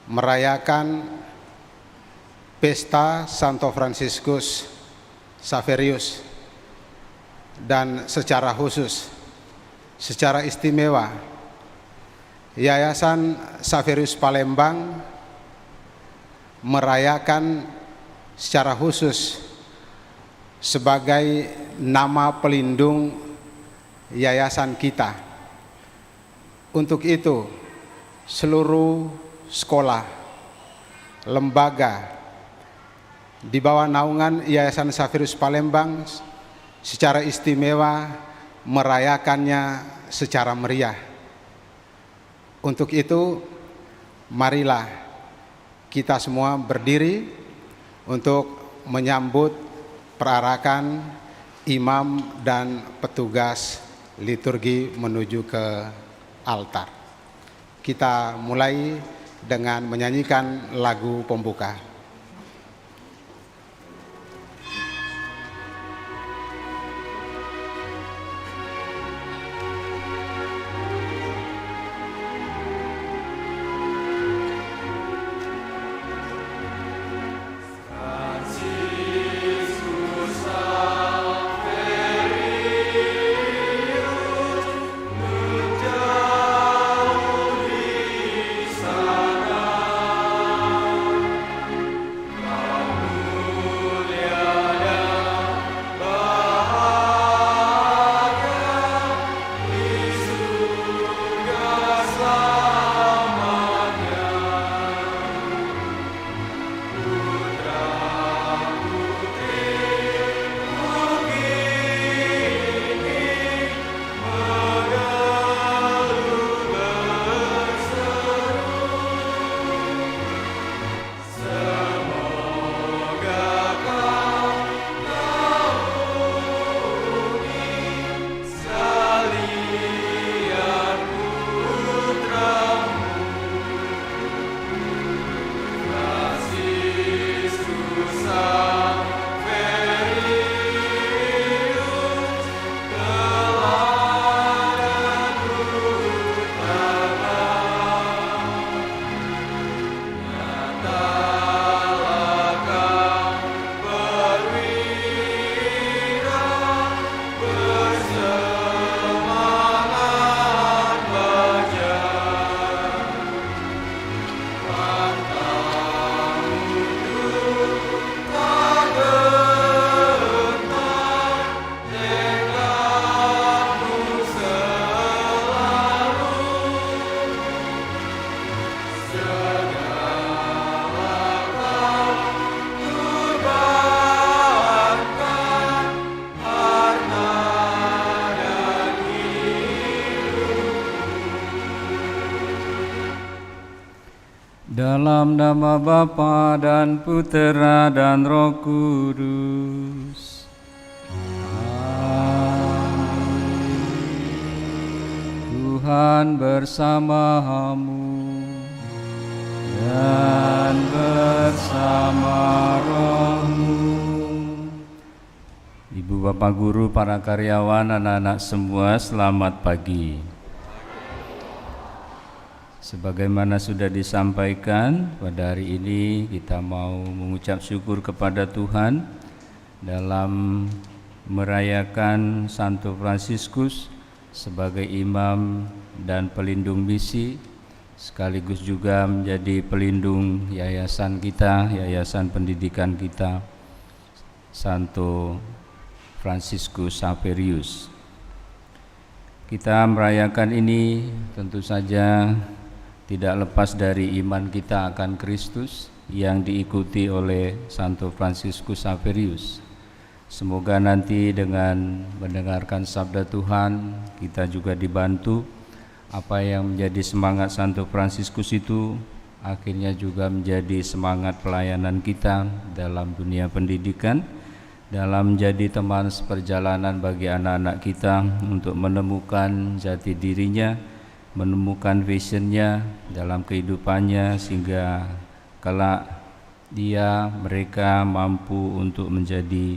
merayakan pesta Santo Fransiskus Xaverius, dan secara khusus, secara istimewa, Yayasan Xaverius Palembang merayakan secara khusus sebagai nama pelindung yayasan kita. Untuk itu, seluruh sekolah, lembaga di bawah naungan Yayasan Xaverius Palembang secara istimewa merayakannya secara meriah. Untuk itu, marilah kita semua berdiri untuk menyambut perarakan imam dan petugas liturgi menuju ke altar. Kita mulai dengan menyanyikan lagu pembuka. Dalam nama Bapa dan Putera dan Roh Kudus. Amin. Tuhan bersamamu dan bersama rohmu. Ibu Bapak Guru, para karyawan, anak-anak semua, selamat pagi. Sebagaimana sudah disampaikan, pada hari ini kita mau mengucap syukur kepada Tuhan dalam merayakan Santo Fransiskus sebagai imam dan pelindung misi, sekaligus juga menjadi pelindung yayasan kita, yayasan pendidikan kita, Santo Fransiskus Xaverius. Kita merayakan ini tentu saja tidak lepas dari iman kita akan Kristus yang diikuti oleh Santo Fransiskus Xaverius. Semoga nanti dengan mendengarkan sabda Tuhan, kita juga dibantu apa yang menjadi semangat Santo Fransiskus itu akhirnya juga menjadi semangat pelayanan kita dalam dunia pendidikan, dalam menjadi teman seperjalanan bagi anak-anak kita untuk menemukan jati dirinya, menemukan visionnya dalam kehidupannya, sehingga kelak mereka mampu untuk menjadi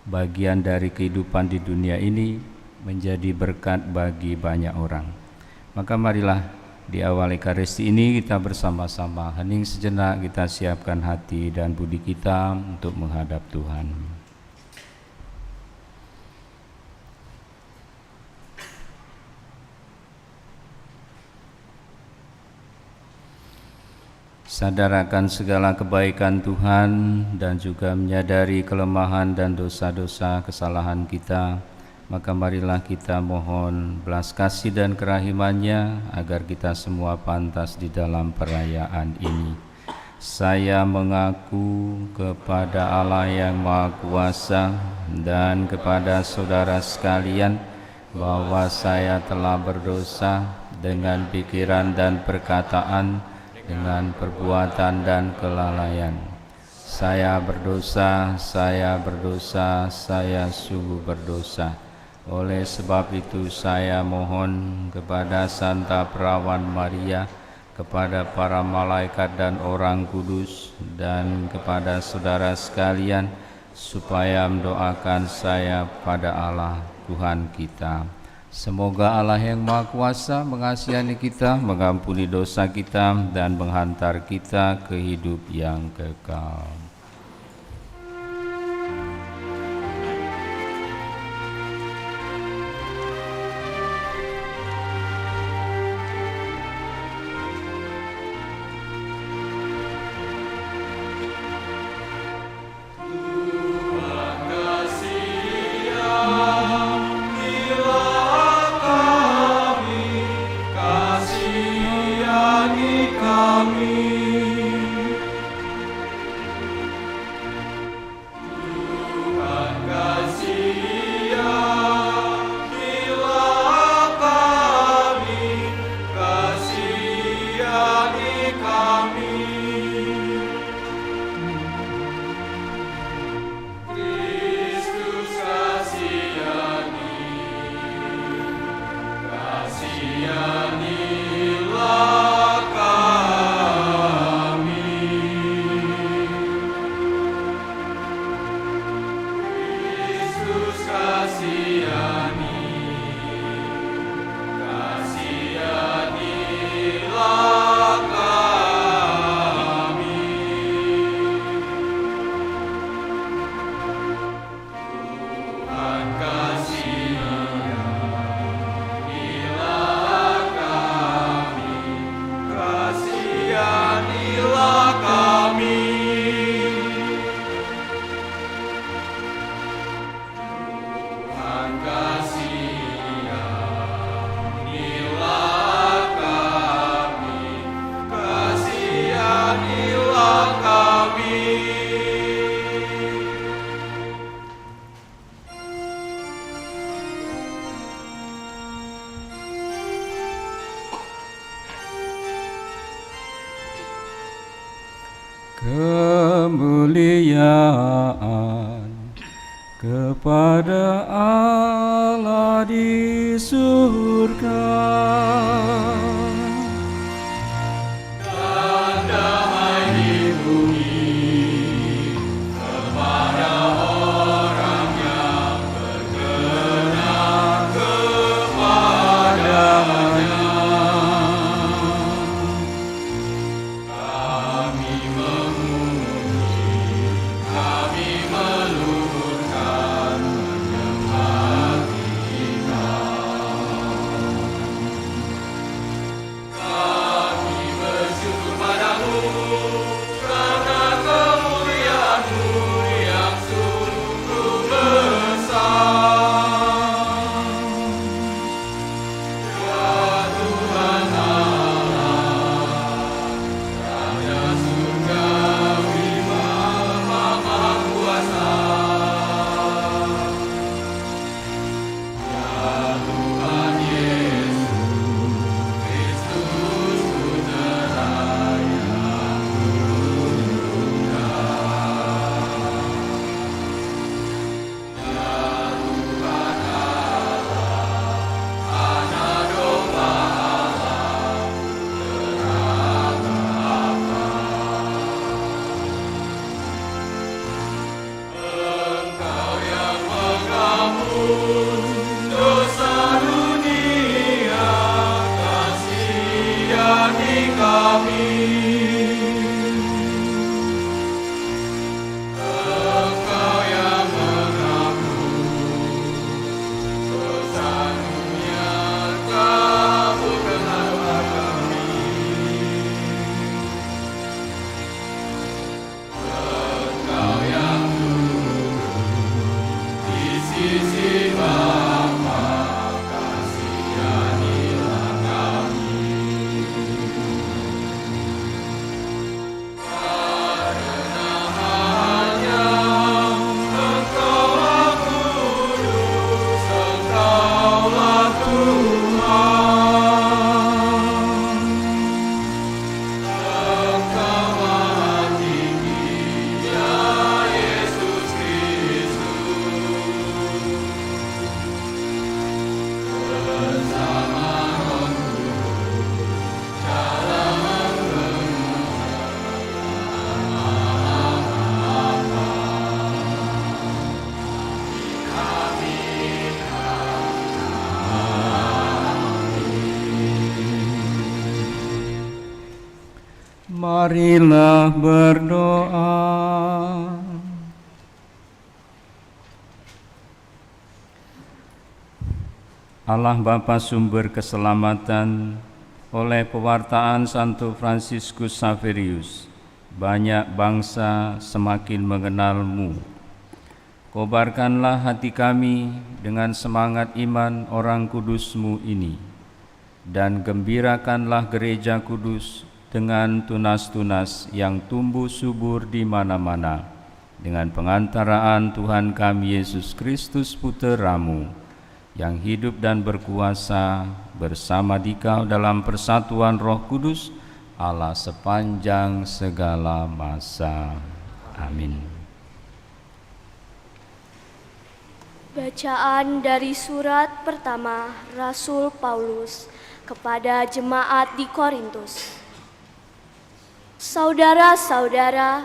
bagian dari kehidupan di dunia ini, menjadi berkat bagi banyak orang. Maka marilah Di awal Ekaristi ini kita bersama-sama hening sejenak, kita siapkan hati dan budi kita untuk menghadap Tuhan. Sadar akan segala kebaikan Tuhan dan juga menyadari kelemahan dan dosa-dosa kesalahan kita, maka marilah kita mohon belas kasih dan kerahimannya agar kita semua pantas di dalam perayaan ini. Saya mengaku kepada Allah yang Maha Kuasa dan kepada saudara sekalian bahwa saya telah berdosa dengan pikiran dan perkataan, dengan perbuatan dan kelalaian. Saya berdosa, saya sungguh berdosa. Oleh sebab itu saya mohon kepada Santa Perawan Maria, kepada para malaikat dan orang kudus, dan kepada saudara sekalian, supaya mendoakan saya pada Allah Tuhan kita. Semoga Allah yang Maha Kuasa mengasihani kita, mengampuni dosa kita, dan menghantar kita ke hidup yang kekal. Kemuliaan kepada Allah di surga dan damai di bumi kepada orang yang berkenan kepadanya. Marilah berdoa. Allah Bapa sumber keselamatan, oleh pewartaan Santo Fransiskus Xaverius, banyak bangsa semakin mengenal-Mu. Kobarkanlah hati kami dengan semangat iman orang kudus-Mu ini, dan gembirakanlah gereja kudus dengan tunas-tunas yang tumbuh subur di mana-mana, dengan pengantaraan Tuhan kami Yesus Kristus Putra-Mu, yang hidup dan berkuasa bersama Dikau dalam persatuan Roh Kudus, Allah sepanjang segala masa. Amin. Bacaan dari surat pertama Rasul Paulus kepada jemaat di Korintus. Saudara-saudara,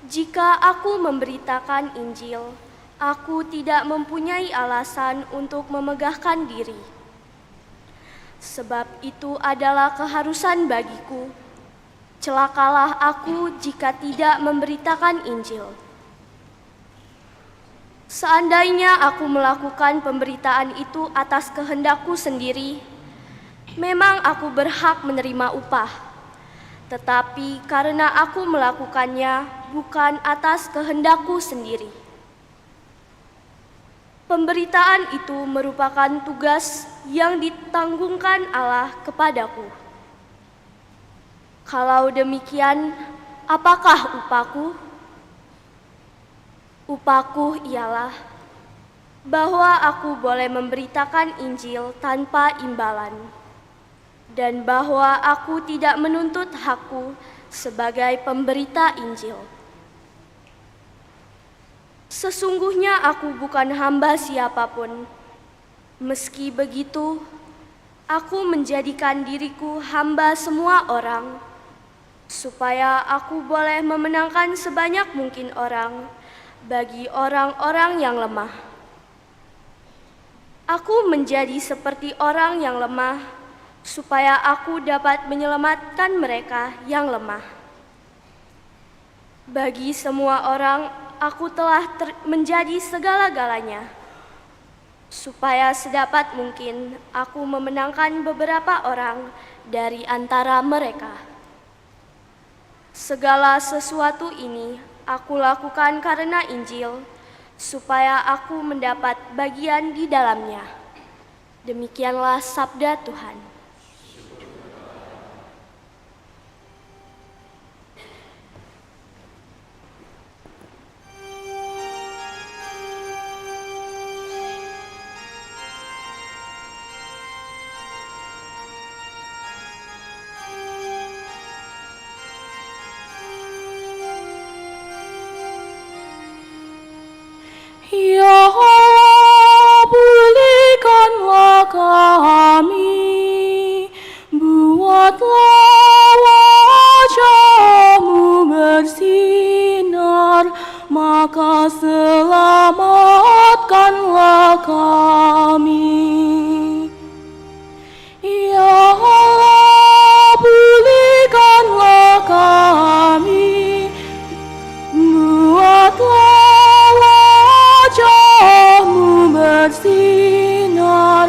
jika aku memberitakan Injil, aku tidak mempunyai alasan untuk memegahkan diri. Sebab itu adalah keharusan bagiku. Celakalah aku jika tidak memberitakan Injil. Seandainya aku melakukan pemberitaan itu atas kehendakku sendiri, memang aku berhak menerima upah. Tetapi karena aku melakukannya bukan atas kehendakku sendiri. Pemberitaan itu merupakan tugas yang ditanggungkan Allah kepadaku. Kalau demikian, apakah upahku? Upahku ialah bahwa aku boleh memberitakan Injil tanpa imbalan, dan bahwa aku tidak menuntut hakku sebagai pemberita Injil. Sesungguhnya aku bukan hamba siapapun. Meski begitu, aku menjadikan diriku hamba semua orang, supaya aku boleh memenangkan sebanyak mungkin orang bagi orang-orang yang lemah. Aku menjadi seperti orang yang lemah, supaya aku dapat menyelamatkan mereka yang lemah. Bagi semua orang, aku telah menjadi segala-galanya, supaya sedapat mungkin aku memenangkan beberapa orang dari antara mereka. Segala sesuatu ini aku lakukan karena Injil, supaya aku mendapat bagian di dalamnya. Demikianlah sabda Tuhan. Ya Allah, pulihkanlah kami, buatlah wajah-Mu bersinar, maka selamatkanlah kami. Ya Allah, pulihkanlah kami, buatlah wajah-Mu bersinar,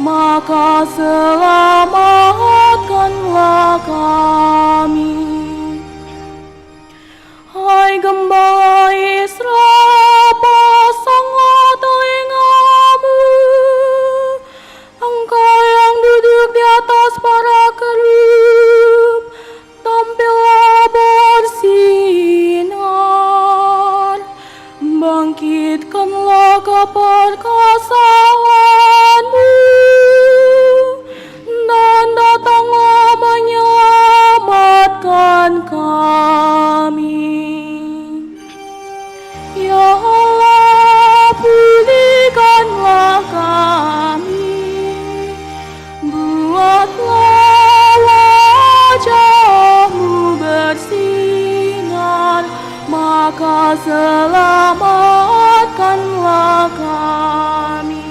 maka selamatkanlah kami. Hai Gembala Israel, pasanglah telinga-Mu, Engkau yang duduk di atas para kerub, tampillah bersinar. Bangkitkanlah keperkasaan-Mu, dan datanglah menyelamatkan kami. Ya Allah, pulihkanlah kami, buatlah wajah-Mu bersinar, maka selamatkanlah kami.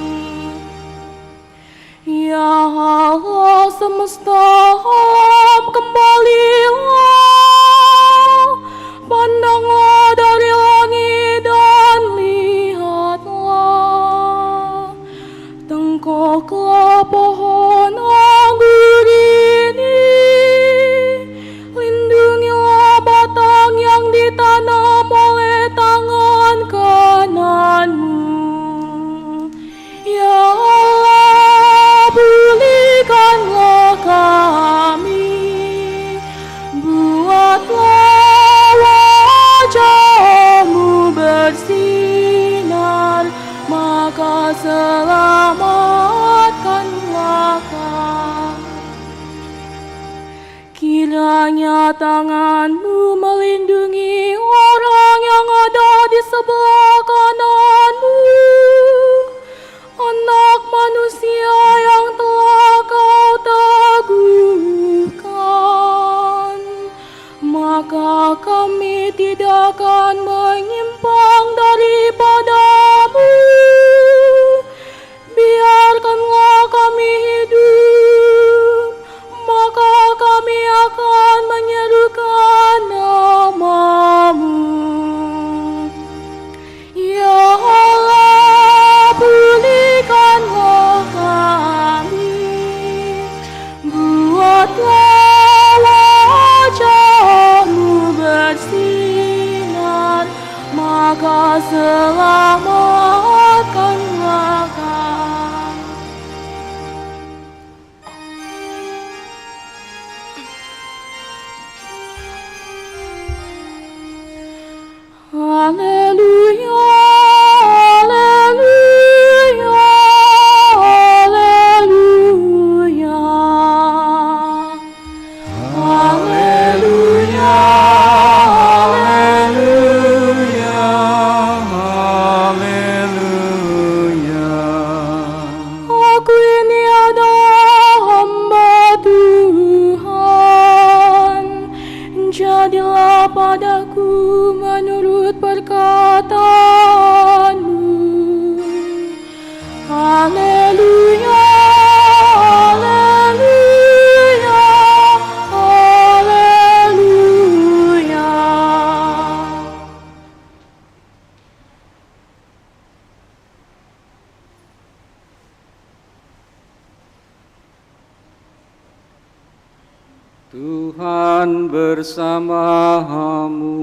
Ya Allah semesta alam, kembalilah Biarlah tanganmu melindungi orang yang ada di sebelah kananmu, Anak manusia yang telah kau teguhkan. Maka kami tidak akan menyimpang daripadamu. Biarkanlah kami hidup, maka kami akan menyerukan nama-Mu. Ya Allah, pulihkanlah kami, buatlah wajah-Mu bersinar, maka selamatkanlah kami. Haleluya, haleluya, haleluya. Haleluya, haleluya, haleluya. Aku ini adalah hamba Tuhan, jadilah padaku menurut perkataan-Mu. Haleluya, haleluya, haleluya. Tuhan bersamamu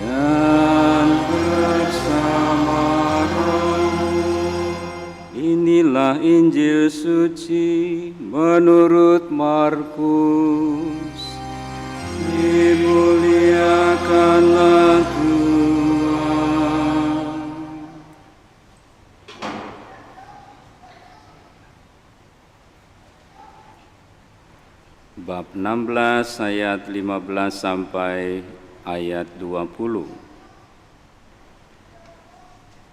dan bersama rohmu. Inilah Injil suci menurut Markus. Dimuliakanlah Tuhan. Bab 16 ayat 15 sampai ayat 20.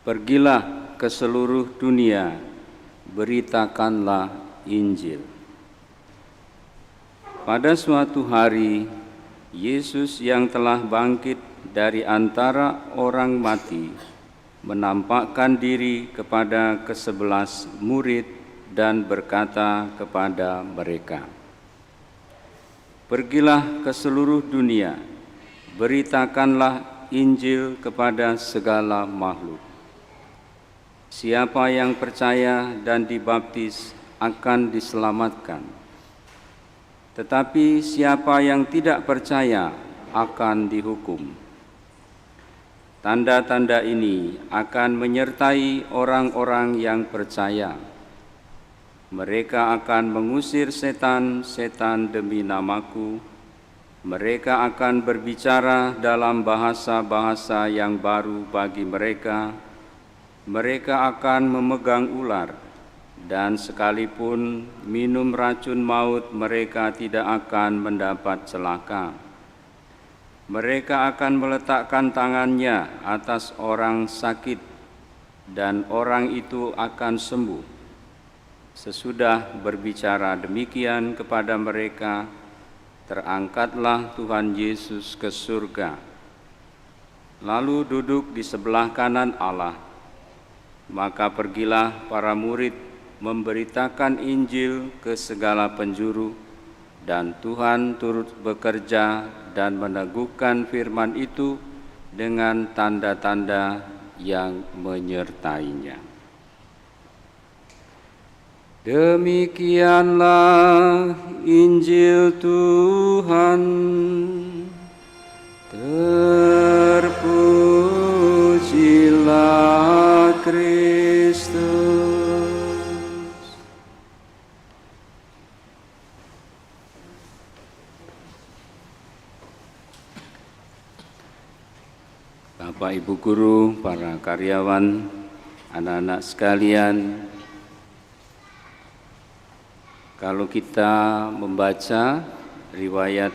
Pergilah ke seluruh dunia, beritakanlah Injil. Pada suatu hari, Yesus yang telah bangkit dari antara orang mati menampakkan diri kepada ke-11 murid dan berkata kepada mereka, "Pergilah ke seluruh dunia, beritakanlah Injil kepada segala makhluk. Siapa yang percaya dan dibaptis akan diselamatkan, tetapi siapa yang tidak percaya akan dihukum. Tanda-tanda ini akan menyertai orang-orang yang percaya. Mereka akan mengusir setan-setan demi namaku. Mereka akan berbicara dalam bahasa-bahasa yang baru bagi mereka. Mereka akan memegang ular, dan sekalipun minum racun maut, mereka tidak akan mendapat celaka. Mereka akan meletakkan tangannya atas orang sakit, dan orang itu akan sembuh." Sesudah berbicara demikian kepada mereka, terangkatlah Tuhan Yesus ke surga, lalu duduk di sebelah kanan Allah. Maka pergilah para murid memberitakan Injil ke segala penjuru, dan Tuhan turut bekerja dan meneguhkan firman itu dengan tanda-tanda yang menyertainya. Demikianlah Injil Tuhan. Terpujilah Kristus. Bapak, Ibu guru, para karyawan, anak-anak sekalian, kalau kita membaca riwayat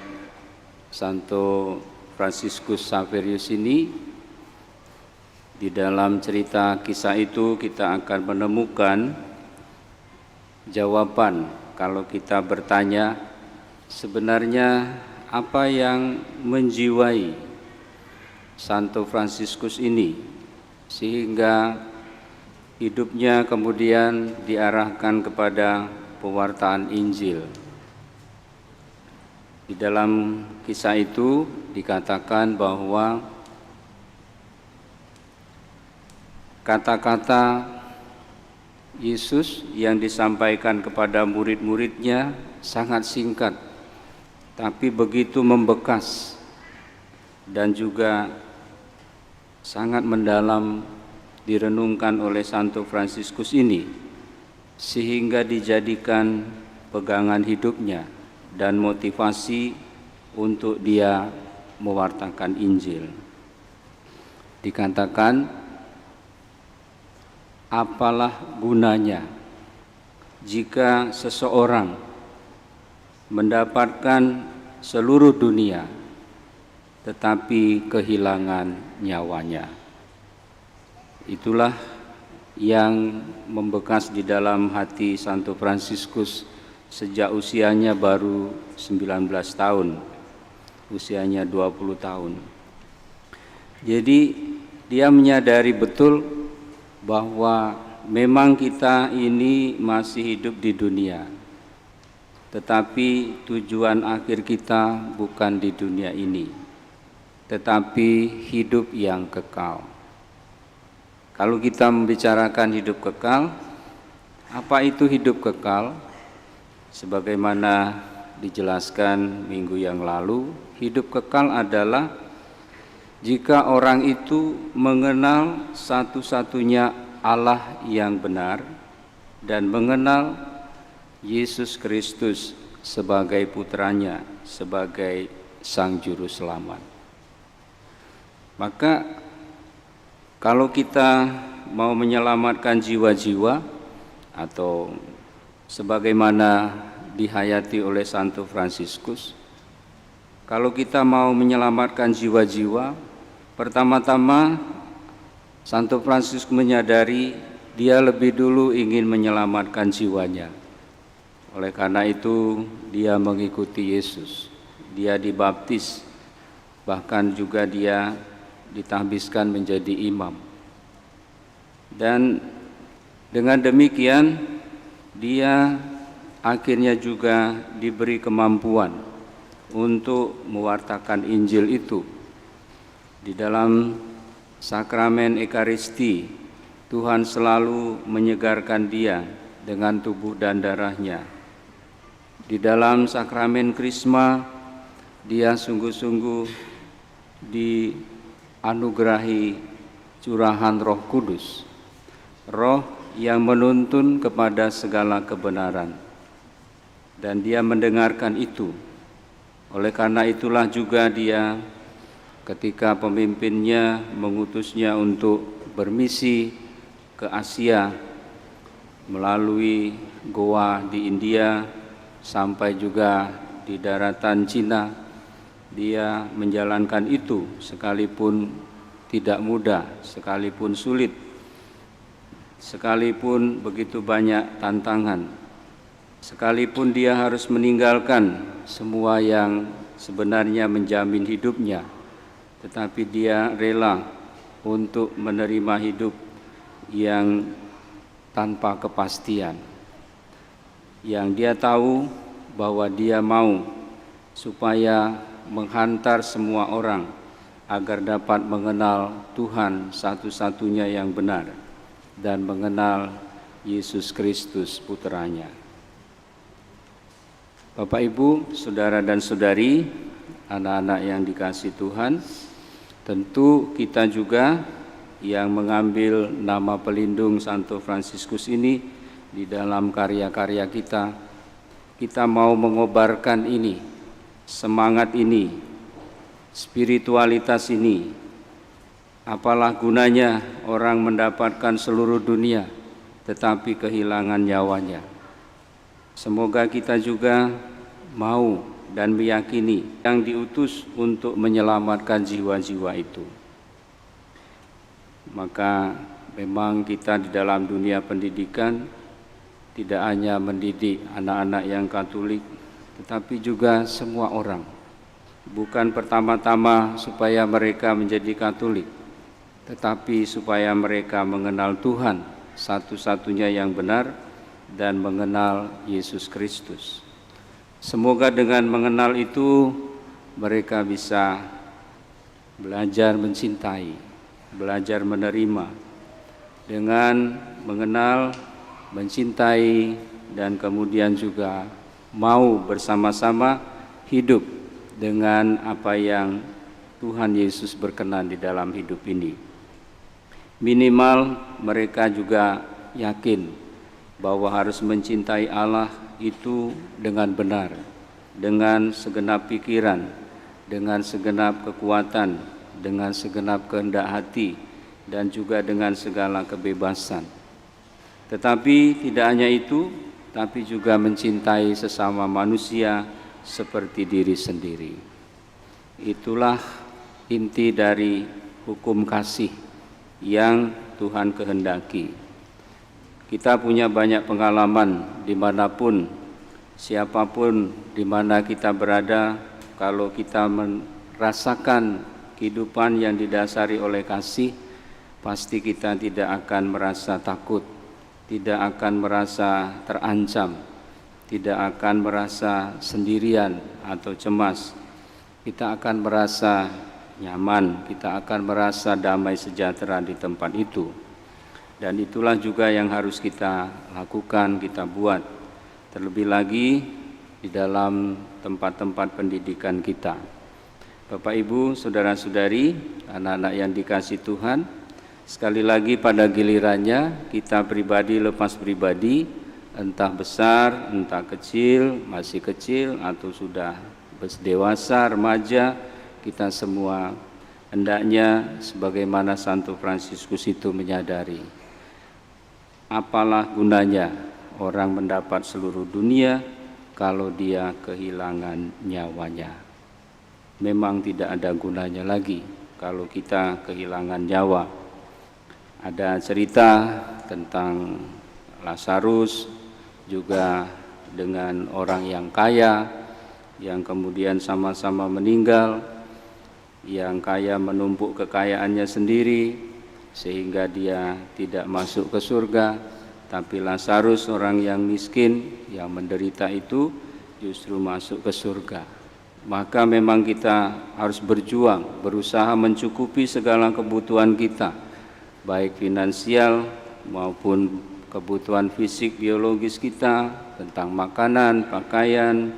Santo Fransiskus Xaverius ini. Di dalam cerita kisah itu kita akan menemukan jawaban kalau kita bertanya sebenarnya apa yang menjiwai Santo Fransiskus ini sehingga hidupnya kemudian diarahkan kepada pewartaan Injil. Di dalam kisah itu dikatakan bahwa kata-kata Yesus yang disampaikan kepada murid-muridnya sangat singkat, tapi begitu membekas dan juga sangat mendalam direnungkan oleh Santo Fransiskus ini, sehingga dijadikan pegangan hidupnya dan motivasi untuk dia mewartakan Injil. Dikatakan, apalah gunanya jika seseorang mendapatkan seluruh dunia tetapi kehilangan nyawanya. Itulah yang membekas di dalam hati Santo Fransiskus sejak usianya baru 19 tahun, usianya 20 tahun. Jadi dia menyadari betul bahwa memang kita ini masih hidup di dunia, tetapi tujuan akhir kita bukan di dunia ini, tetapi hidup yang kekal. Kalau kita membicarakan hidup kekal, apa itu hidup kekal? Sebagaimana dijelaskan minggu yang lalu, hidup kekal adalah jika orang itu mengenal satu-satunya Allah yang benar dan mengenal Yesus Kristus sebagai putranya, sebagai Sang Juru Selamat. Maka kalau kita mau menyelamatkan jiwa-jiwa atau sebagaimana dihayati oleh Santo Fransiskus, kalau kita mau menyelamatkan jiwa-jiwa, pertama-tama Santo Fransiskus menyadari dia lebih dulu ingin menyelamatkan jiwanya. Oleh karena itu dia mengikuti Yesus, dia dibaptis, bahkan juga dia ditahbiskan menjadi imam. Dan dengan demikian dia akhirnya juga diberi kemampuan untuk mewartakan Injil itu. Di dalam sakramen Ekaristi, Tuhan selalu menyegarkan dia dengan tubuh dan darahnya. Di dalam sakramen Krisma, dia sungguh-sungguh dianugerahi curahan Roh Kudus, Roh yang menuntun kepada segala kebenaran, dan dia mendengarkan itu. Oleh karena itulah juga dia ketika pemimpinnya mengutusnya untuk bermisi ke Asia melalui Goa di India sampai juga di daratan Cina, dia menjalankan itu sekalipun tidak mudah, sekalipun sulit, sekalipun begitu banyak tantangan, sekalipun dia harus meninggalkan semua yang sebenarnya menjamin hidupnya, tetapi dia rela untuk menerima hidup yang tanpa kepastian, yang dia tahu bahwa dia mau supaya menghantar semua orang agar dapat mengenal Tuhan satu-satunya yang benar dan mengenal Yesus Kristus putranya. Bapak, Ibu, saudara dan saudari, anak-anak yang dikasihi Tuhan, tentu kita juga yang mengambil nama pelindung Santo Fransiskus ini di dalam karya-karya kita, kita mau mengobarkan ini, semangat ini, spiritualitas ini. Apalah gunanya orang mendapatkan seluruh dunia tetapi kehilangan nyawanya. Semoga kita juga mau dan meyakini yang diutus untuk menyelamatkan jiwa-jiwa itu. Maka memang kita di dalam dunia pendidikan tidak hanya mendidik anak-anak yang Katolik, tetapi juga semua orang. Bukan pertama-tama supaya mereka menjadi Katolik, tetapi supaya mereka mengenal Tuhan satu-satunya yang benar dan mengenal Yesus Kristus. Semoga dengan mengenal itu mereka bisa belajar mencintai, belajar menerima. Dengan mengenal, mencintai, dan kemudian juga mau bersama-sama hidup dengan apa yang Tuhan Yesus berkenan di dalam hidup ini. Minimal mereka juga yakin bahwa harus mencintai Allah itu dengan benar, dengan segenap pikiran, dengan segenap kekuatan, dengan segenap kehendak hati, dan juga dengan segala kebebasan. Tetapi tidak hanya itu, tapi juga mencintai sesama manusia seperti diri sendiri. Itulah inti dari hukum kasih yang Tuhan kehendaki. Kita punya banyak pengalaman dimanapun, siapapun di mana kita berada, kalau kita merasakan kehidupan yang didasari oleh kasih, pasti kita tidak akan merasa takut, tidak akan merasa terancam, tidak akan merasa sendirian atau cemas. Kita akan merasa nyaman, kita akan merasa damai sejahtera di tempat itu. Dan itulah juga yang harus kita lakukan, kita buat. Terlebih lagi di dalam tempat-tempat pendidikan kita. Bapak Ibu, saudara-saudari, anak-anak yang dikasihi Tuhan, sekali lagi pada gilirannya kita pribadi lepas pribadi, entah besar, entah kecil, masih kecil atau sudah dewasa, remaja, kita semua hendaknya sebagaimana Santo Fransiskus itu menyadari, apalah gunanya orang mendapat seluruh dunia kalau dia kehilangan nyawanya. Memang tidak ada gunanya lagi kalau kita kehilangan nyawa. Ada cerita tentang Lazarus juga dengan orang yang kaya yang kemudian sama-sama meninggal. Yang kaya menumpuk kekayaannya sendiri sehingga dia tidak masuk ke surga, tapi Lazarus orang yang miskin yang menderita itu justru masuk ke surga. Maka memang kita harus berjuang, berusaha mencukupi segala kebutuhan kita, baik finansial maupun kebutuhan fisik biologis kita, tentang makanan, pakaian,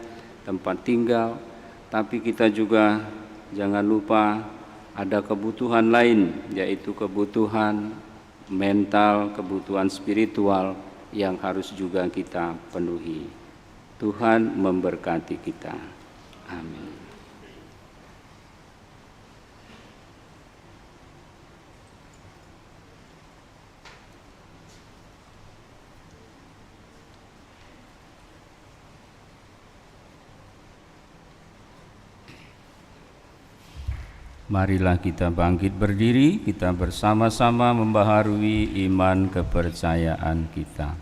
tempat tinggal. Tapi kita juga jangan lupa ada kebutuhan lain, yaitu kebutuhan mental, kebutuhan spiritual yang harus juga kita penuhi. Tuhan memberkati kita. Amin. Marilah kita bangkit berdiri, kita bersama-sama membaharui iman kepercayaan kita.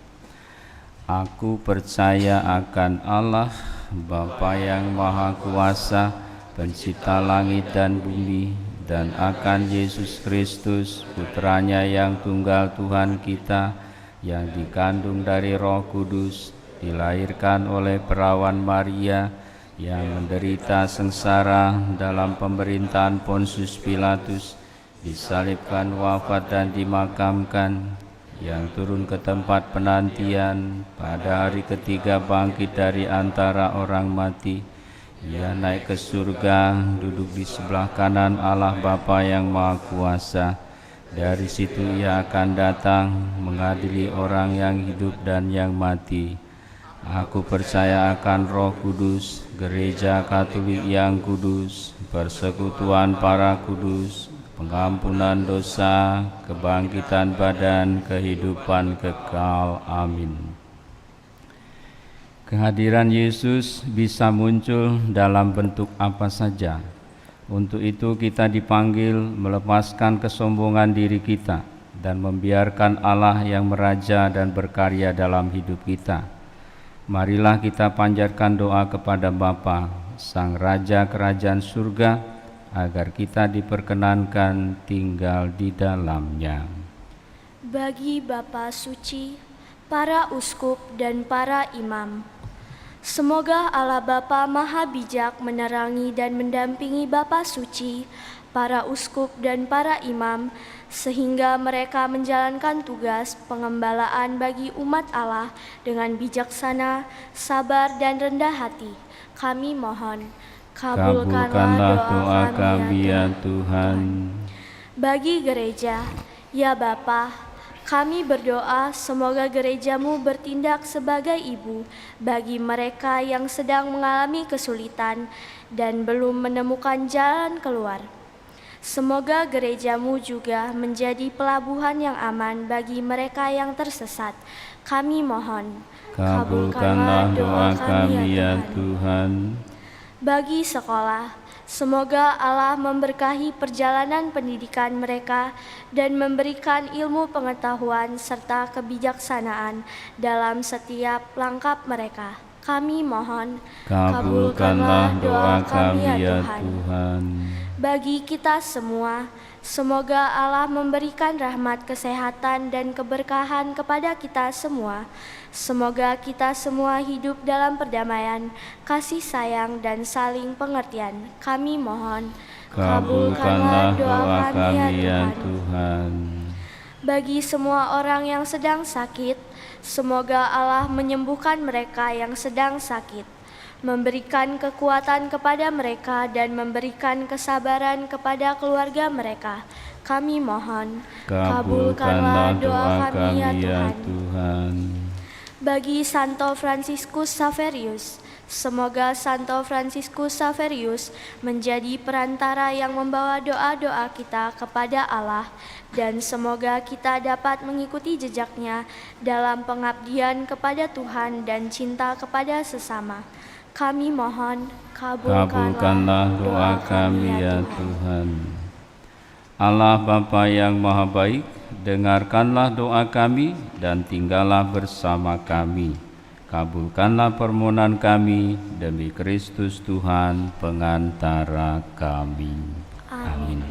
Aku percaya akan Allah, Bapa yang Maha Kuasa, Pencipta langit dan bumi, dan akan Yesus Kristus, Putranya yang tunggal Tuhan kita, yang dikandung dari Roh Kudus, dilahirkan oleh perawan Maria, yang menderita sengsara dalam pemerintahan Pontius Pilatus, disalibkan, wafat dan dimakamkan, yang turun ke tempat penantian, pada hari ketiga bangkit dari antara orang mati, ia naik ke surga, duduk di sebelah kanan Allah Bapa yang Maha Kuasa. Dari situ ia akan datang mengadili orang yang hidup dan yang mati. Aku percaya akan Roh Kudus, Gereja Katolik yang kudus, persekutuan para kudus, pengampunan dosa, kebangkitan badan, kehidupan kekal. Amin. Kehadiran Yesus bisa muncul dalam bentuk apa saja. Untuk itu kita dipanggil melepaskan kesombongan diri kita dan membiarkan Allah yang meraja dan berkarya dalam hidup kita. Marilah kita panjatkan doa kepada Bapa, Sang Raja Kerajaan Surga, agar kita diperkenankan tinggal di dalamnya. Bagi Bapa Suci, para uskup dan para imam, semoga Allah Bapa Maha Bijak menerangi dan mendampingi Bapa Suci, para uskup dan para imam, sehingga mereka menjalankan tugas pengembalaan bagi umat Allah dengan bijaksana, sabar dan rendah hati. Kami mohon, kabulkanlah doa kami ya Tuhan. Bagi gereja, ya Bapa, kami berdoa semoga gerejamu bertindak sebagai ibu bagi mereka yang sedang mengalami kesulitan dan belum menemukan jalan keluar. Semoga gerejamu juga menjadi pelabuhan yang aman bagi mereka yang tersesat. Kami mohon, kabulkanlah doa kami ya Tuhan. Bagi sekolah, semoga Allah memberkahi perjalanan pendidikan mereka dan memberikan ilmu pengetahuan serta kebijaksanaan dalam setiap langkah mereka. Kami mohon, kabulkanlah doa kami ya Tuhan. Bagi kita semua, semoga Allah memberikan rahmat kesehatan dan keberkahan kepada kita semua. Semoga kita semua hidup dalam perdamaian, kasih sayang, dan saling pengertian. Kami mohon, kabulkanlah doa kami ya Tuhan. Bagi semua orang yang sedang sakit, semoga Allah menyembuhkan mereka yang sedang sakit, memberikan kekuatan kepada mereka dan memberikan kesabaran kepada keluarga mereka. Kami mohon, kabulkanlah doa kami ya Tuhan. Bagi Santo Fransiskus Xaverius, semoga Santo Fransiskus Xaverius menjadi perantara yang membawa doa-doa kita kepada Allah, dan semoga kita dapat mengikuti jejaknya dalam pengabdian kepada Tuhan dan cinta kepada sesama. Kami mohon, kabulkanlah doa kami ya Tuhan. Allah Bapa yang Maha Baik, dengarkanlah doa kami dan tinggallah bersama kami. Kabulkanlah permohonan kami demi Kristus Tuhan pengantara kami. Amin.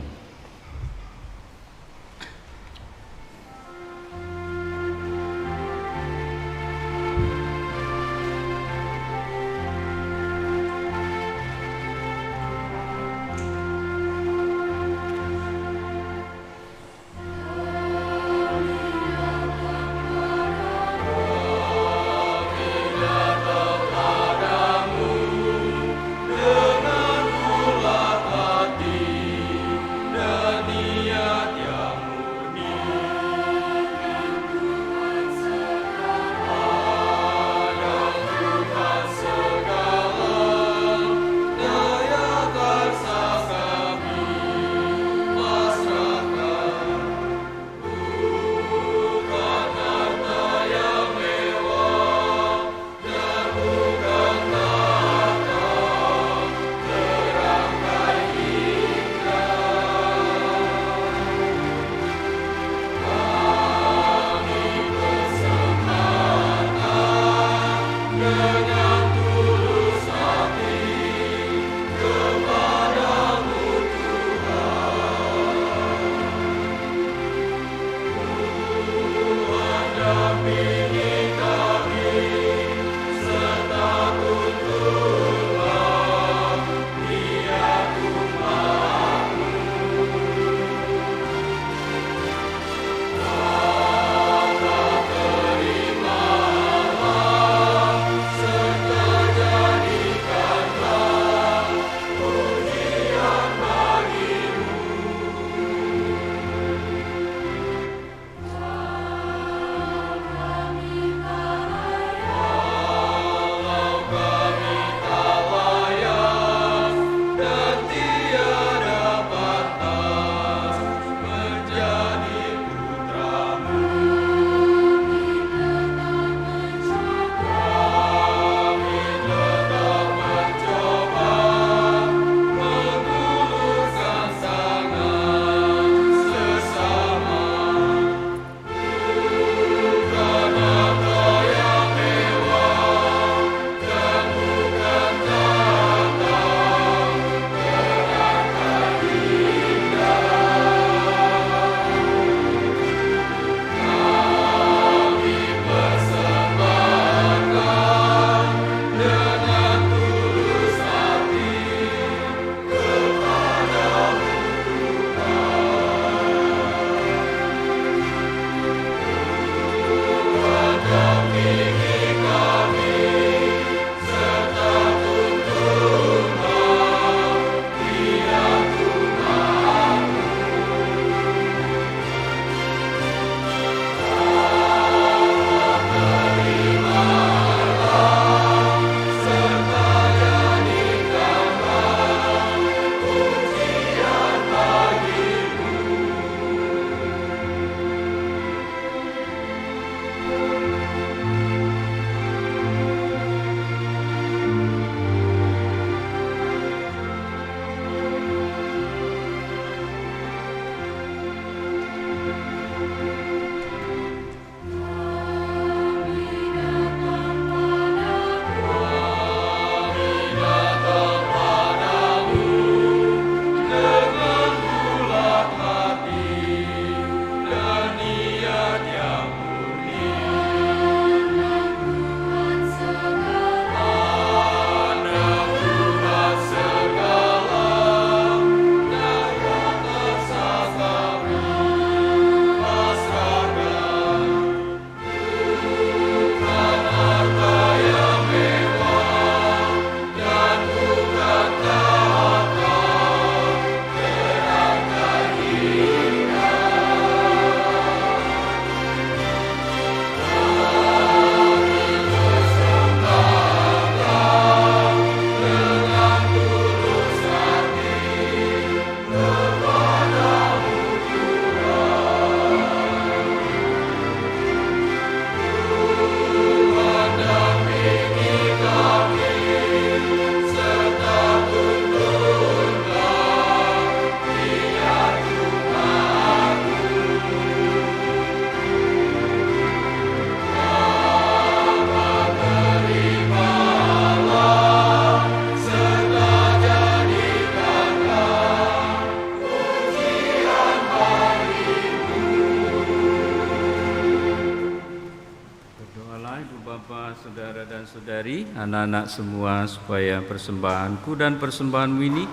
anak-anak semua, supaya persembahanku dan persembahanmu ini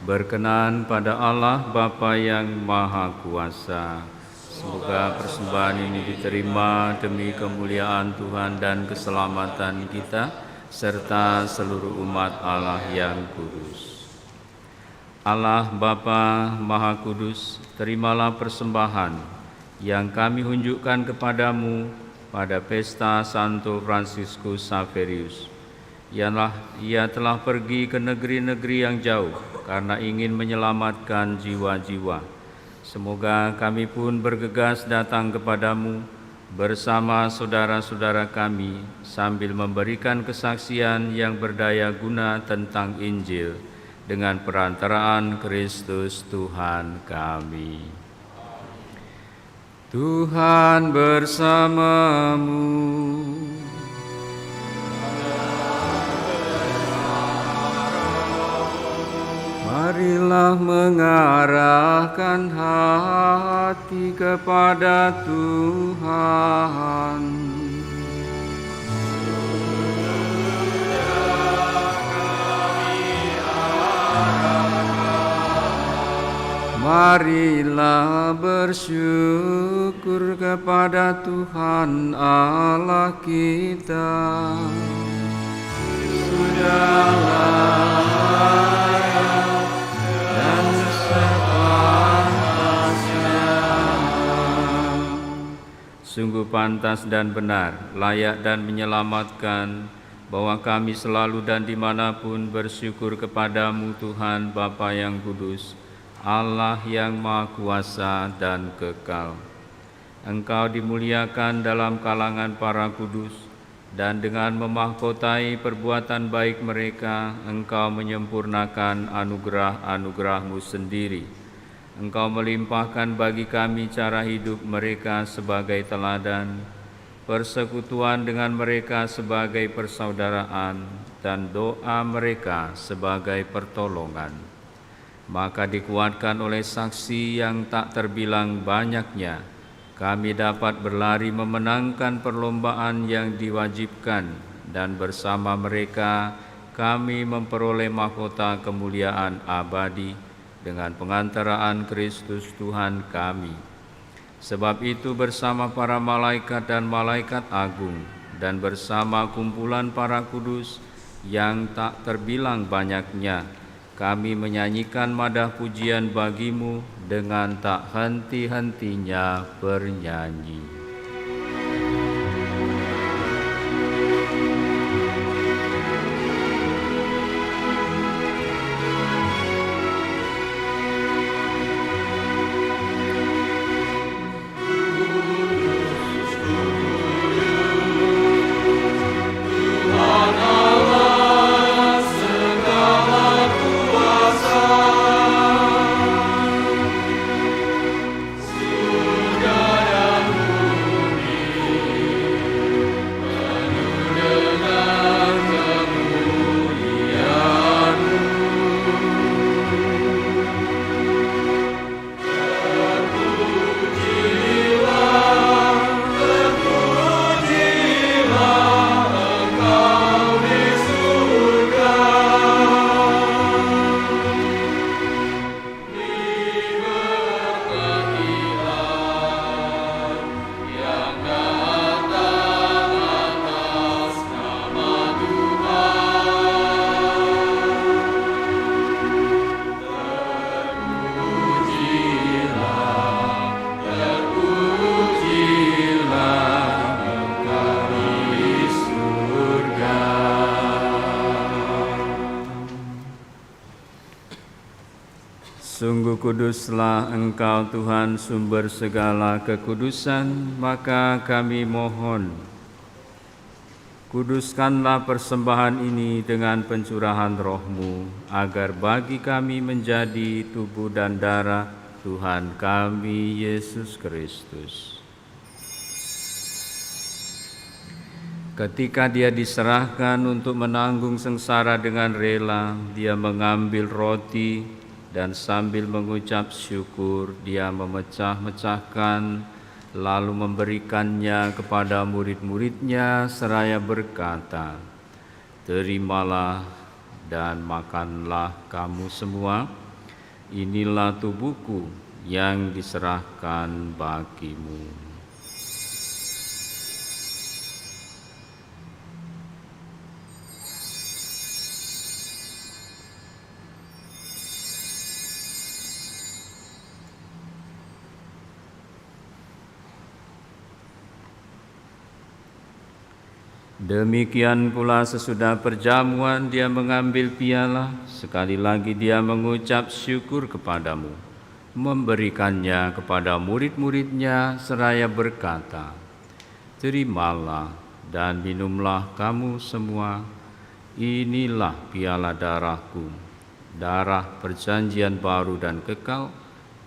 berkenan pada Allah Bapa yang Maha Kuasa. Semoga persembahan ini diterima demi kemuliaan Tuhan dan keselamatan kita, serta seluruh umat Allah yang kudus. Allah Bapa Maha Kudus, terimalah persembahan yang kami hunjukkan kepadamu pada pesta Santo Fransiskus Saverius. Ia telah pergi ke negeri-negeri yang jauh karena ingin menyelamatkan jiwa-jiwa. Semoga kami pun bergegas datang kepadamu bersama saudara-saudara kami sambil memberikan kesaksian yang berdaya guna tentang Injil dengan perantaraan Kristus Tuhan kami. Tuhan bersamamu. Marilah mengarahkan hati kepada Tuhan. Marilah bersyukur kepada Tuhan Allah kita. Sudahlah dan sepantasnya. Sungguh pantas dan benar, layak dan menyelamatkan, bahwa kami selalu dan dimanapun bersyukur kepadamu Tuhan Bapa yang kudus, Allah yang Maha Kuasa dan kekal. Engkau dimuliakan dalam kalangan para kudus, dan dengan memahkotai perbuatan baik mereka, Engkau menyempurnakan anugerah-anugerah-Mu sendiri. Engkau melimpahkan bagi kami cara hidup mereka sebagai teladan, persekutuan dengan mereka sebagai persaudaraan, dan doa mereka sebagai pertolongan. Maka dikuatkan oleh saksi yang tak terbilang banyaknya, kami dapat berlari memenangkan perlombaan yang diwajibkan, dan bersama mereka kami memperoleh mahkota kemuliaan abadi dengan pengantaraan Kristus Tuhan kami. Sebab itu bersama para malaikat dan malaikat agung, dan bersama kumpulan para kudus yang tak terbilang banyaknya, kami menyanyikan madah pujian bagimu dengan tak henti-hentinya bernyanyi. Sungguh kuduslah Engkau Tuhan, sumber segala kekudusan, maka kami mohon, kuduskanlah persembahan ini dengan pencurahan Roh-Mu, agar bagi kami menjadi tubuh dan darah Tuhan kami Yesus Kristus. Ketika Dia diserahkan untuk menanggung sengsara dengan rela, Dia mengambil roti, dan sambil mengucap syukur, Dia memecah-mecahkan, lalu memberikannya kepada murid-murid-Nya seraya berkata, Terimalah dan makanlah kamu semua. Inilah tubuhku yang diserahkan bagimu. Demikian pula sesudah perjamuan dia mengambil piala, sekali lagi dia mengucap syukur kepadamu, memberikannya kepada murid-muridnya seraya berkata, "Terimalah dan minumlah kamu semua, inilah piala darahku, darah perjanjian baru dan kekal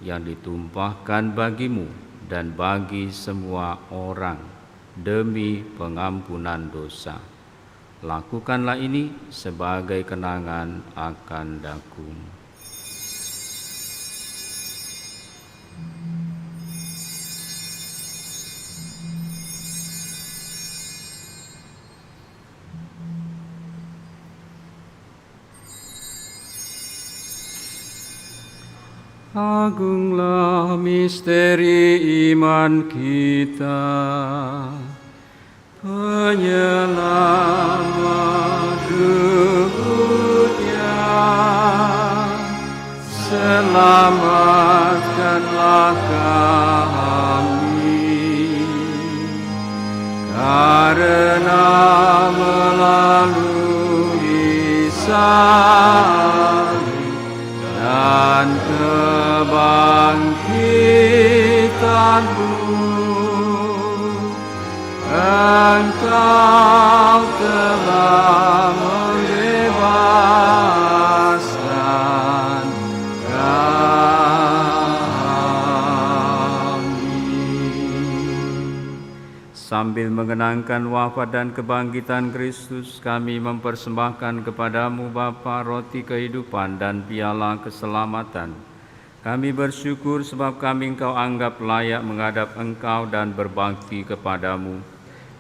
yang ditumpahkan bagimu dan bagi semua orang demi pengampunan dosa. Lakukanlah ini sebagai kenangan akan daku." Agunglah misteri iman kita, penyelamat dunia, selamatkanlah kami, karena melalui salib dan kebangkitan-Mu, Engkau telah membebaskan kami. Sambil mengenangkan wafat dan kebangkitan Kristus, kami mempersembahkan kepadamu Bapa roti kehidupan dan piala keselamatan. Kami bersyukur sebab kami Engkau anggap layak menghadap Engkau dan berbakti kepadamu.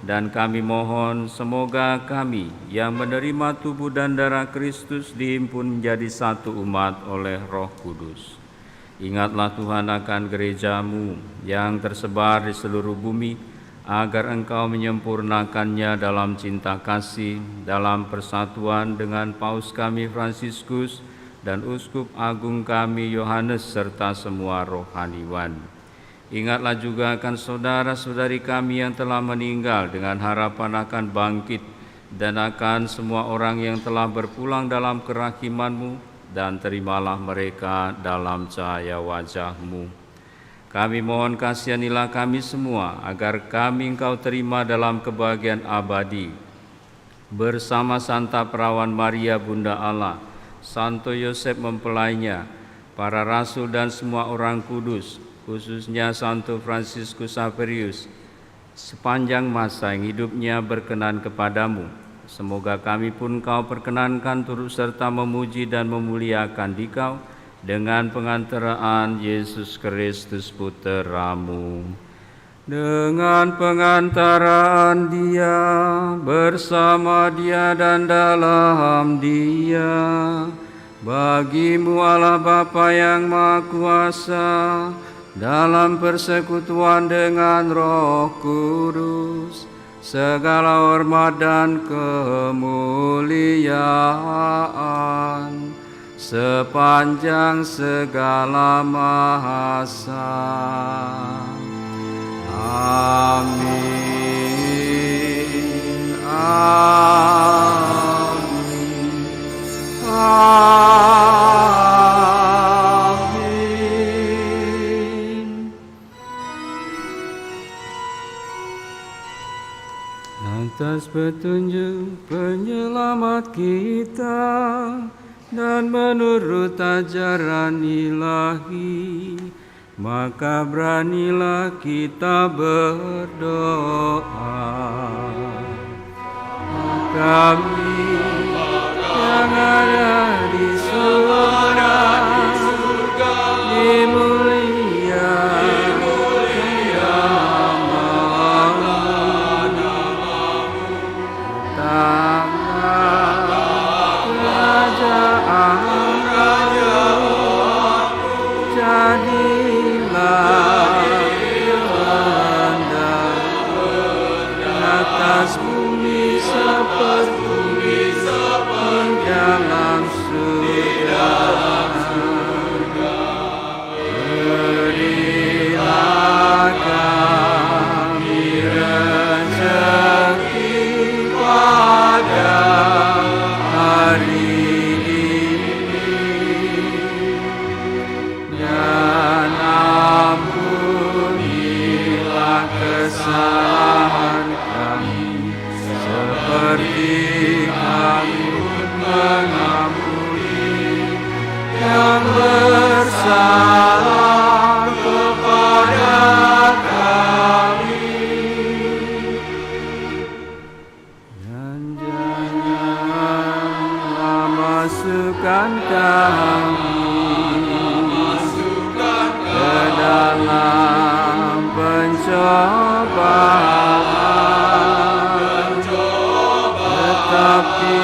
Dan kami mohon semoga kami yang menerima tubuh dan darah Kristus dihimpun menjadi satu umat oleh Roh Kudus. Ingatlah Tuhan akan gereja-Mu yang tersebar di seluruh bumi, agar Engkau menyempurnakannya dalam cinta kasih, dalam persatuan dengan Paus kami Fransiskus dan Uskup Agung kami Yohanes serta semua rohaniwan. Ingatlah juga akan saudara-saudari kami yang telah meninggal dengan harapan akan bangkit, dan akan semua orang yang telah berpulang dalam kerahiman-Mu, dan terimalah mereka dalam cahaya wajah-Mu. Kami mohon kasihanilah kami semua, agar kami Engkau terima dalam kebahagiaan abadi, bersama Santa Perawan Maria Bunda Allah, Santo Yosef mempelainya, para rasul dan semua orang kudus, khususnya Santo Fransiskus Xaverius, sepanjang masa yang hidupnya berkenan kepadamu. Semoga kami pun Kau perkenankan turut serta memuji dan memuliakan Dikau dengan pengantaraan Yesus Kristus Putra-Mu. Dengan pengantaraan Dia, bersama Dia dan dalam Dia, bagi-Mu Allah Bapa yang Maha Kuasa, dalam persekutuan dengan Roh Kudus, segala hormat dan kemuliaan sepanjang segala masa. Amin. Amin. Amin. Atas petunjuk penyelamat kita dan menurut ajaran ilahi, maka beranilah kita berdoa. Kami yang ada di surga, dimuliakanlah namamu, datanglah jadilah atas bumi seperti di dalam surga. Berilah kami rezeki pada hari ini, dan ampunilah kesalahan seperti kami mengampuni yang bersalah kepada kami, dan janganlah masukkan kami ke dalam pencobaan, tetapi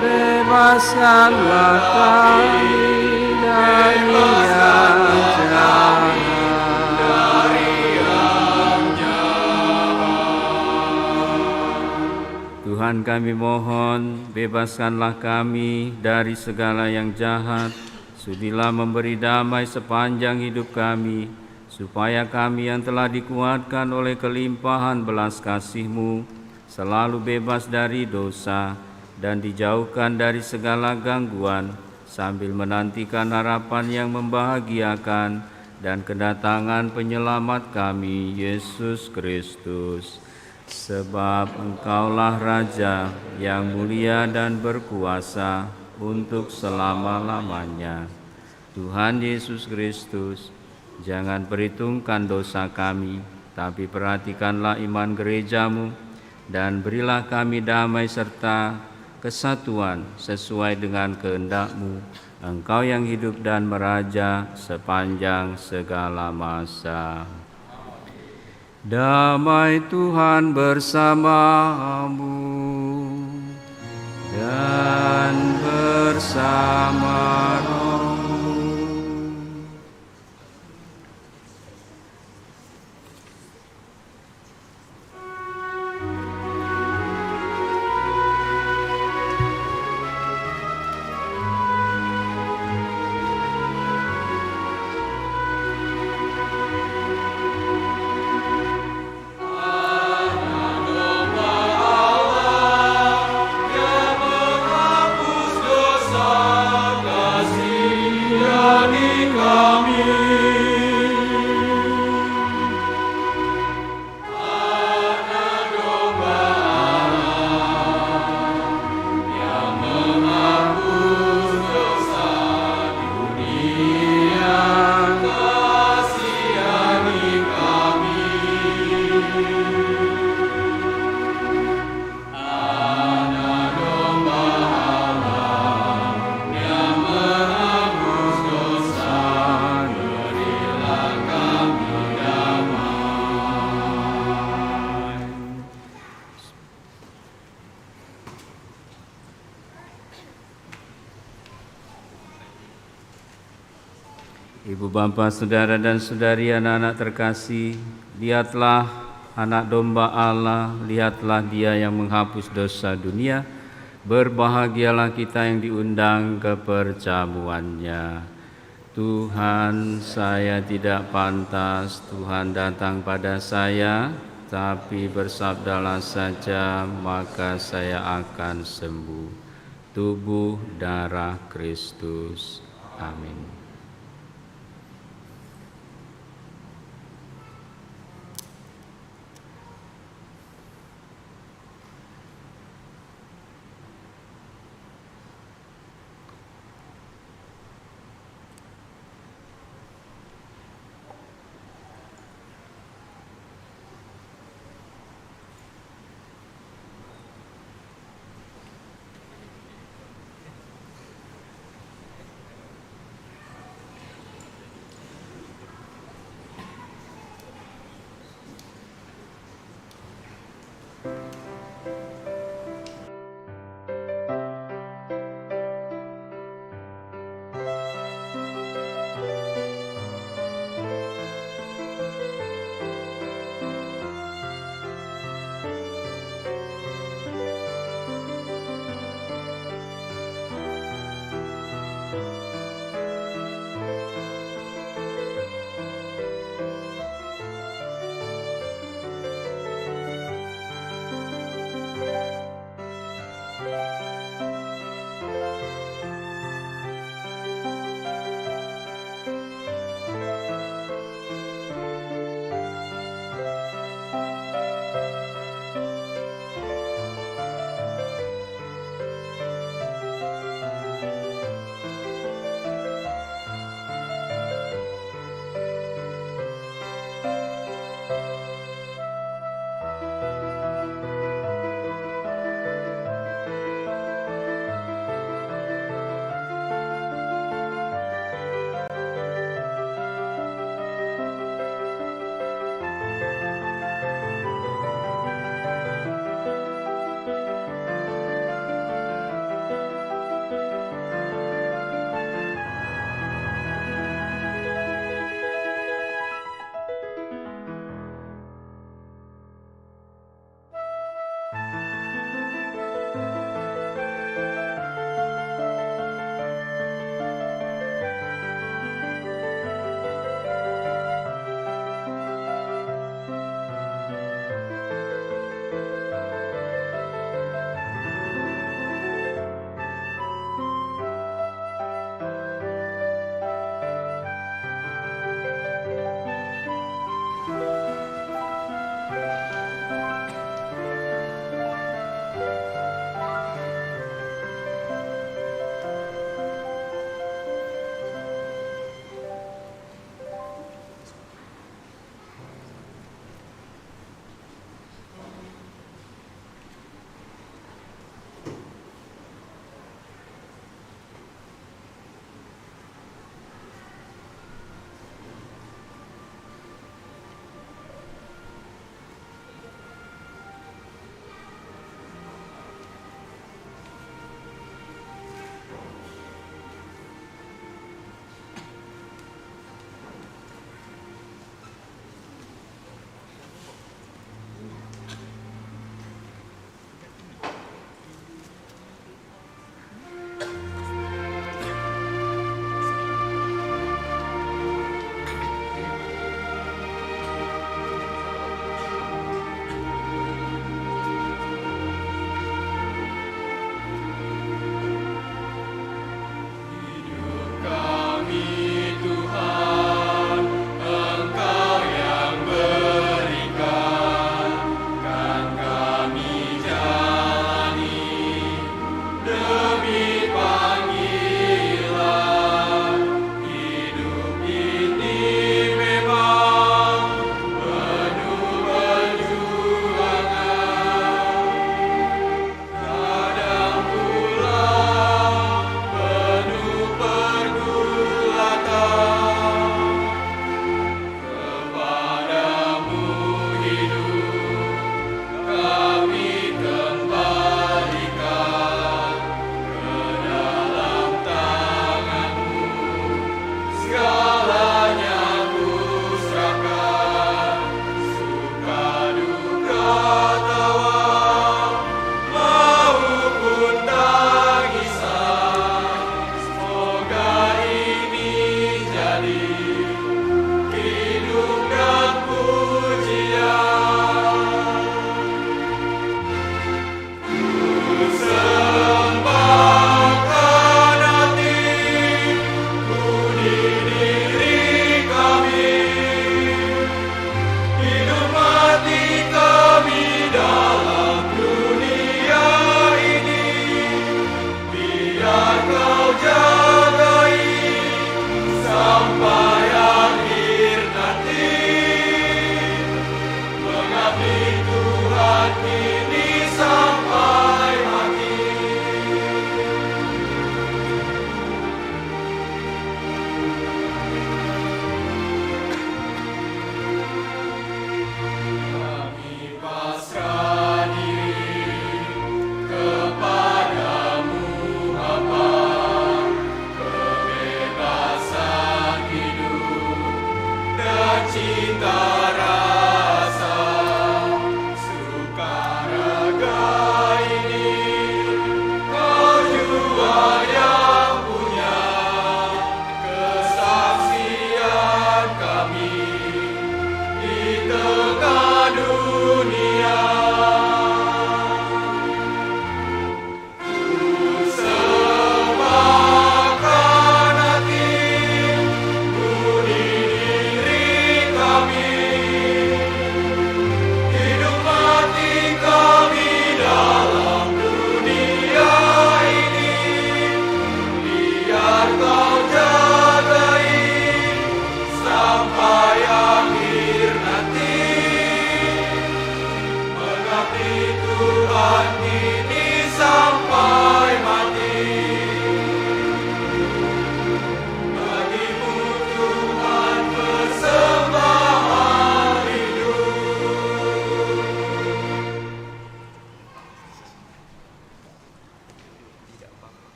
bebaskanlah kami dari yang jahat. Tuhan, kami mohon, bebaskanlah kami dari segala yang jahat. Sudilah memberi damai sepanjang hidup kami, supaya kami yang telah dikuatkan oleh kelimpahan belas kasih-Mu selalu bebas dari dosa dan dijauhkan dari segala gangguan, sambil menantikan harapan yang membahagiakan dan kedatangan penyelamat kami, Yesus Kristus. Sebab Engkaulah Raja yang mulia dan berkuasa untuk selama-lamanya. Tuhan Yesus Kristus, jangan perhitungkan dosa kami, tapi perhatikanlah iman gereja-Mu, dan berilah kami damai serta kesatuan sesuai dengan kehendak-Mu, Engkau yang hidup dan meraja sepanjang segala masa. Damai Tuhan bersamamu dan bersama rohmu. Ibu bapa, saudara dan saudari, anak-anak terkasih, lihatlah anak domba Allah, lihatlah Dia yang menghapus dosa dunia. Berbahagialah kita yang diundang ke perjamuannya. Tuhan, saya tidak pantas Tuhan datang pada saya, tapi bersabdalah saja, maka saya akan sembuh. Tubuh darah Kristus. Amin.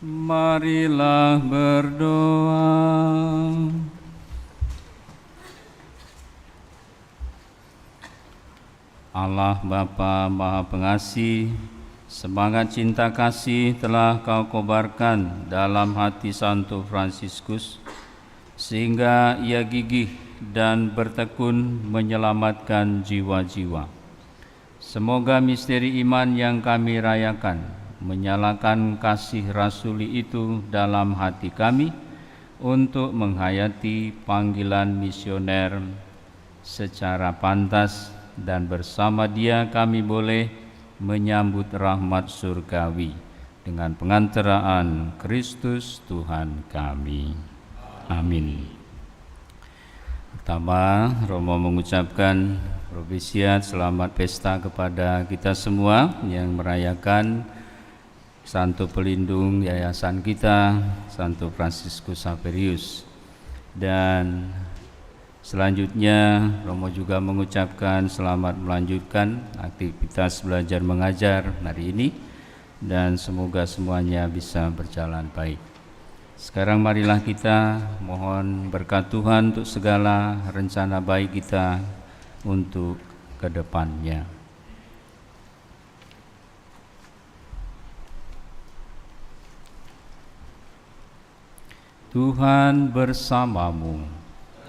Marilah berdoa. Allah Bapa Maha Pengasih, semangat cinta kasih telah Kau kobarkan dalam hati Santo Fransiskus, sehingga ia gigih dan bertekun menyelamatkan jiwa-jiwa. Semoga misteri iman yang kami rayakan menyalakan kasih rasuli itu dalam hati kami untuk menghayati panggilan misioner secara pantas, dan bersama Dia kami boleh menyambut rahmat surgawi dengan pengantaraan Kristus Tuhan kami. Amin. Pertama, Romo mengucapkan propisiat selamat pesta kepada kita semua yang merayakan Santo Pelindung yayasan kita, Santo Fransiskus Xaverius. Dan selanjutnya Romo juga mengucapkan selamat melanjutkan aktivitas belajar mengajar hari ini, dan semoga semuanya bisa berjalan baik. Sekarang marilah kita mohon berkat Tuhan untuk segala rencana baik kita untuk kedepannya. Tuhan bersamamu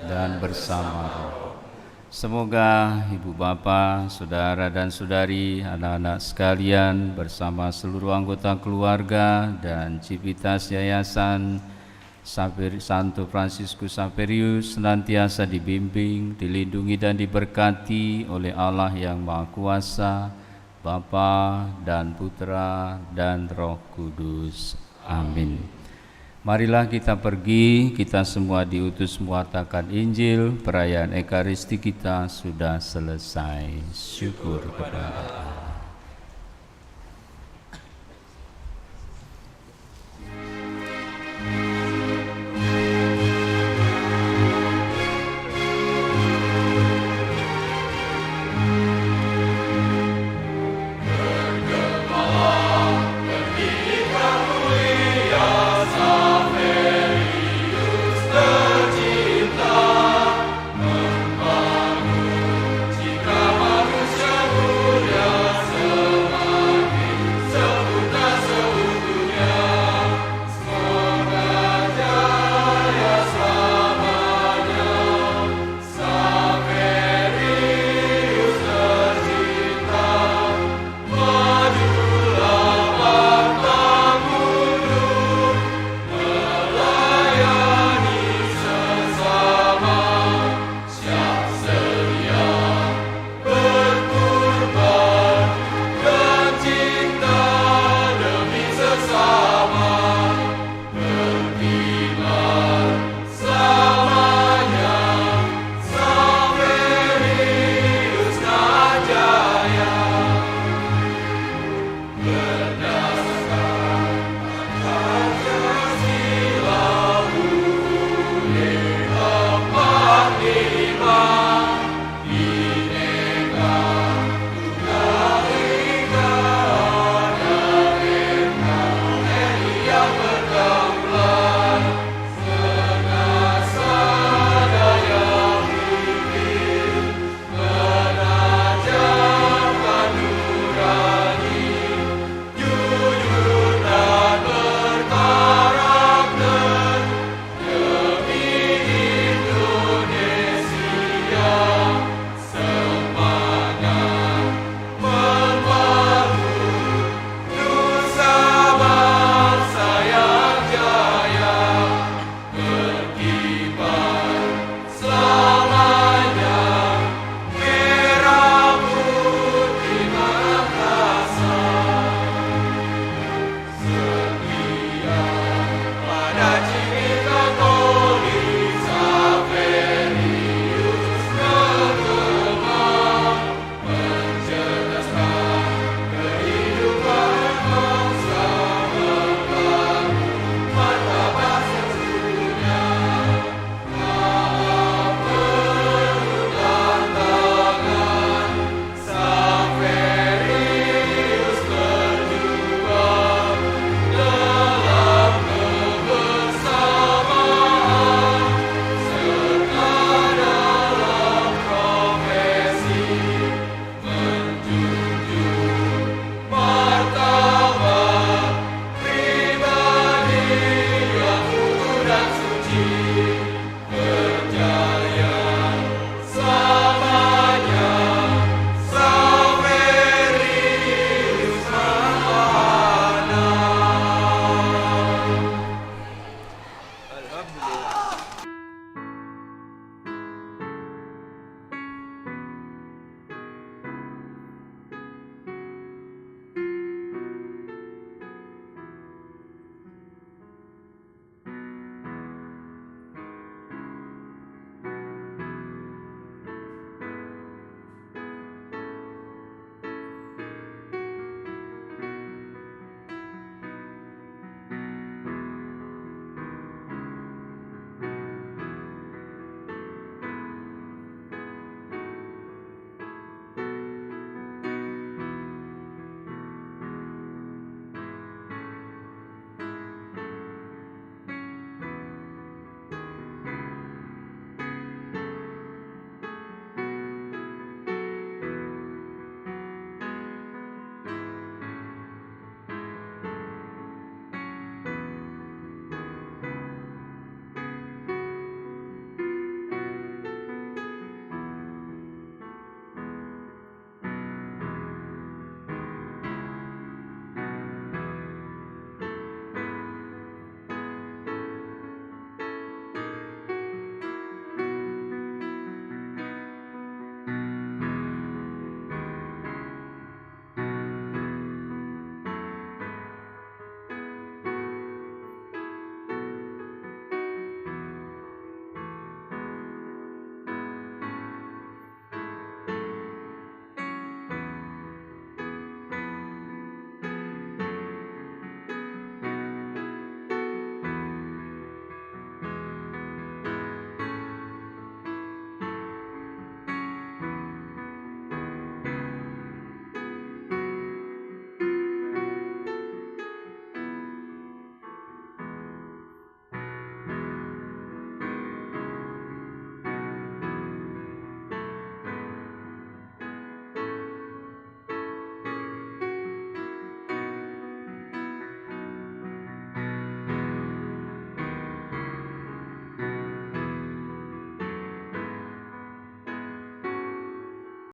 dan bersama roh. Semoga Ibu Bapa, Saudara dan Saudari, anak-anak sekalian bersama seluruh anggota keluarga dan civitas Yayasan Santo Fransiskus Xaverius senantiasa dibimbing, dilindungi dan diberkati oleh Allah yang Maha Kuasa, Bapa dan Putra dan Roh Kudus. Amin. Marilah kita pergi, kita semua diutus mewartakan Injil. Perayaan Ekaristi kita sudah selesai. Syukur kepada Allah.